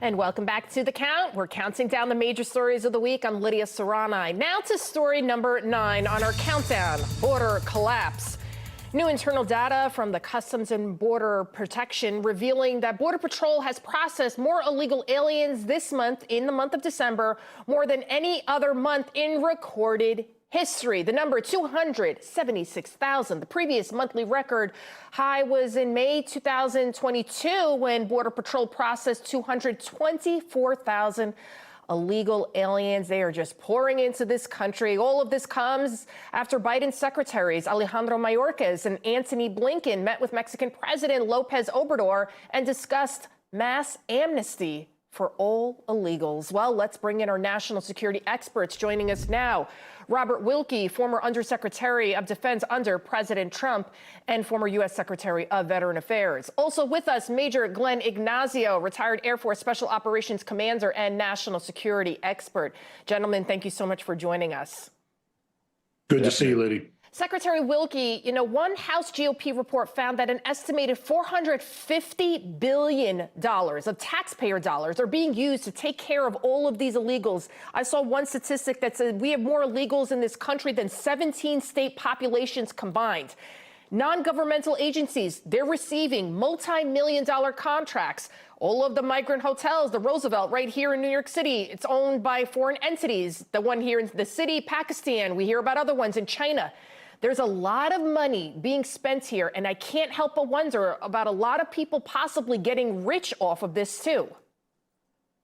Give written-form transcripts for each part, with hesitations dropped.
And welcome back to The Count. We're counting down the major stories of the week. I'm Lydia Serrani. Now to story number 9 on our countdown, border collapse. New internal data from the Customs and Border Protection revealing that Border Patrol has processed more illegal aliens this month, in the month of December, more than any other month in recorded history. The number 276,000. The previous monthly record high was in May 2022 when Border Patrol processed 224,000 illegal aliens. They are just pouring into this country. All of this comes after Biden's secretaries Alejandro Mayorkas and Antony Blinken met with Mexican President Lopez Obrador and discussed mass amnesty for all illegals. Well, let's bring in our national security experts joining us now. Robert Wilkie, former Undersecretary of Defense under President Trump and former U.S. Secretary of Veteran Affairs. Also with us, Major Glenn Ignazio, retired Air Force Special Operations Commander and national security expert. Gentlemen, thank you so much for joining us. Good to see you, Liddy. Secretary Wilkie, one House GOP report found that an estimated $450 billion of taxpayer dollars are being used to take care of all of these illegals. I saw one statistic that said we have more illegals in this country than 17 state populations combined. Non-governmental agencies, they're receiving multi-million-dollar contracts. All of the migrant hotels, the Roosevelt right here in New York City, it's owned by foreign entities. The one here in the city, Pakistan, we hear about other ones in China. There's a lot of money being spent here, and I can't help but wonder about a lot of people possibly getting rich off of this, too.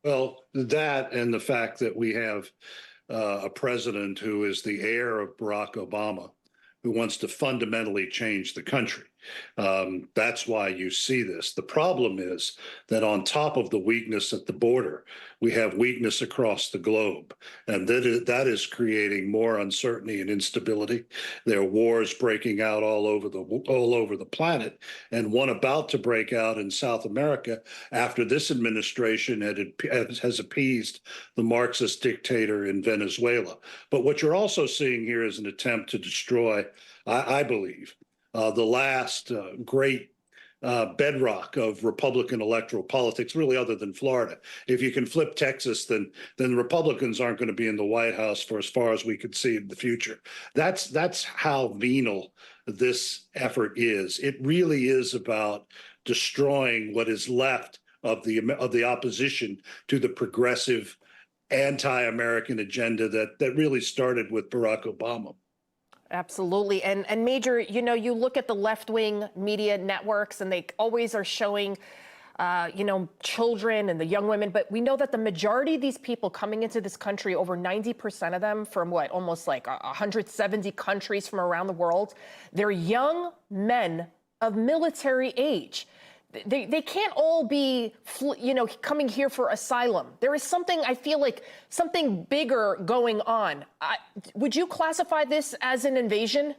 Well, that and the fact that we have a president who is the heir of Barack Obama, who wants to fundamentally change the country. That's why you see this. The problem is that on top of the weakness at the border, we have weakness across the globe, and that is creating more uncertainty and instability. There are wars breaking out all over the planet, and one about to break out in South America after this administration has appeased the Marxist dictator in Venezuela. But what you're also seeing here is an attempt to destroy, I believe, the last great bedrock of Republican electoral politics, really, other than Florida. If you can flip Texas, then Republicans aren't going to be in the White House for as far as we could see in the future. That's how venal this effort is. It really is about destroying what is left of the opposition to the progressive anti-American agenda that really started with Barack Obama. Absolutely. And Major, you look at the left-wing media networks and they always are showing, children and the young women. But we know that the majority of these people coming into this country, over 90% of them from almost like 170 countries from around the world, they're young men of military age. They can't all be, coming here for asylum. There is something, I feel like, something bigger going on. Would you classify this as an invasion?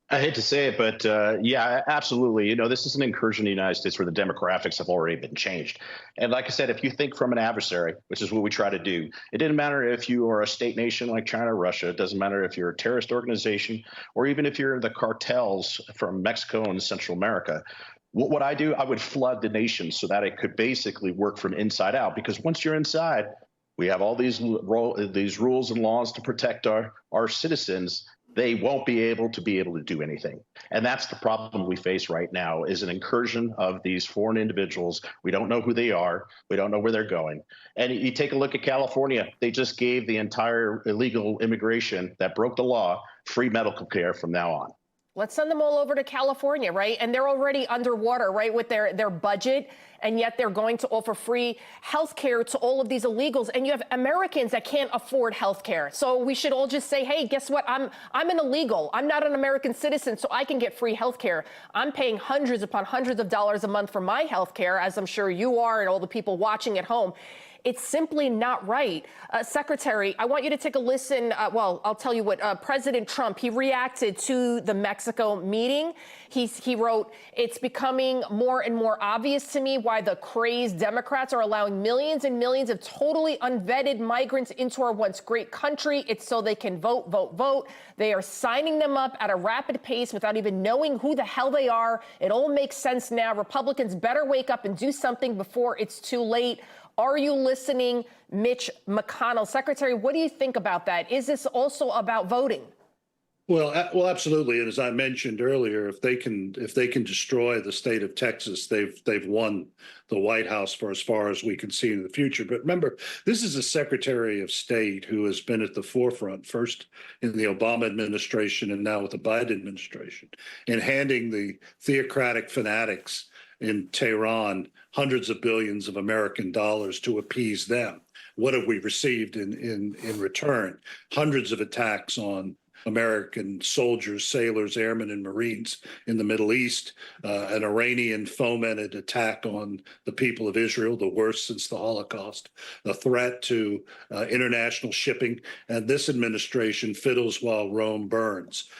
I hate to say it, but yeah, absolutely. This is an incursion in the United States where the demographics have already been changed. And like I said, if you think from an adversary, which is what we try to do, it didn't matter if you are a state nation like China or Russia. It doesn't matter if you're a terrorist organization or even if you're the cartels from Mexico and Central America. What I do, I would flood the nation so that it could basically work from inside out. Because once you're inside, we have all these rules and laws to protect our citizens. They won't be able to do anything. And that's the problem we face right now, is an incursion of these foreign individuals. We don't know who they are. We don't know where they're going. And you take a look at California. They just gave the entire illegal immigration that broke the law free medical care from now on. Let's send them all over to California, right? And they're already underwater, right, with their budget, and yet they're going to offer free health care to all of these illegals. And you have Americans that can't afford health care. So we should all just say, hey, guess what? I'm an illegal. I'm not an American citizen, so I can get free health care. I'm paying hundreds upon hundreds of dollars a month for my health care, as I'm sure you are and all the people watching at home. It's simply not right. Secretary, I want you to take a listen. Well, I'll tell you what, President Trump, he reacted to the Mexico meeting. He wrote, "It's becoming more and more obvious to me why the crazed Democrats are allowing millions and millions of totally unvetted migrants into our once great country. It's so they can vote, vote, vote. They are signing them up at a rapid pace without even knowing who the hell they are. It all makes sense now. Republicans better wake up and do something before it's too late." Are you listening, Mitch McConnell? Secretary, what do you think about that? Is this also about voting? Well, absolutely. And as I mentioned earlier, if they can destroy the state of Texas, they've won the White House for as far as we can see in the future. But remember, this is a Secretary of State who has been at the forefront, first in the Obama administration and now with the Biden administration, in handing the theocratic fanatics in Tehran hundreds of billions of American dollars to appease them. What have we received in return? Hundreds of attacks on American soldiers, sailors, airmen, and Marines in the Middle East, an Iranian fomented attack on the people of Israel, the worst since the Holocaust, a threat to international shipping, and this administration fiddles while Rome burns.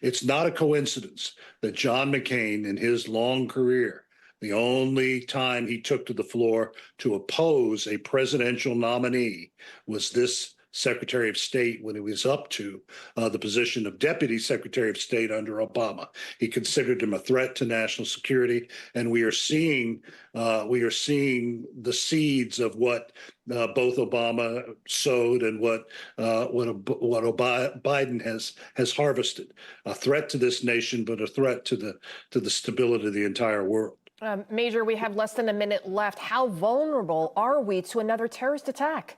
It's not a coincidence that John McCain, in his long career, the only time he took to the floor to oppose a presidential nominee was this Secretary of State when he was up to the position of Deputy Secretary of State under Obama. He considered him a threat to national security, and we are seeing the seeds of what both Obama sowed and what Biden has harvested. A threat to this nation, but a threat to the stability of the entire world. Major, we have less than a minute left. How vulnerable are we to another terrorist attack?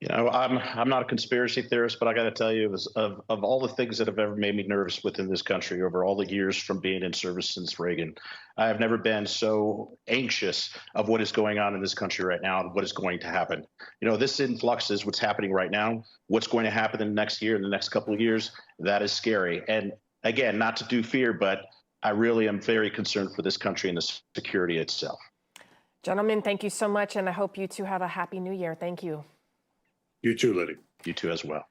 You know, I'm not a conspiracy theorist, but I got to tell you, of all the things that have ever made me nervous within this country over all the years from being in service since Reagan, I have never been so anxious of what is going on in this country right now and what is going to happen. You know, this influx is what's happening right now. What's going to happen in the next year, in the next couple of years, that is scary. And again, not to do fear, but I really am very concerned for this country and the security itself. Gentlemen, thank you so much, and I hope you two have a happy new year. Thank you. You too, Liddy. You too as well.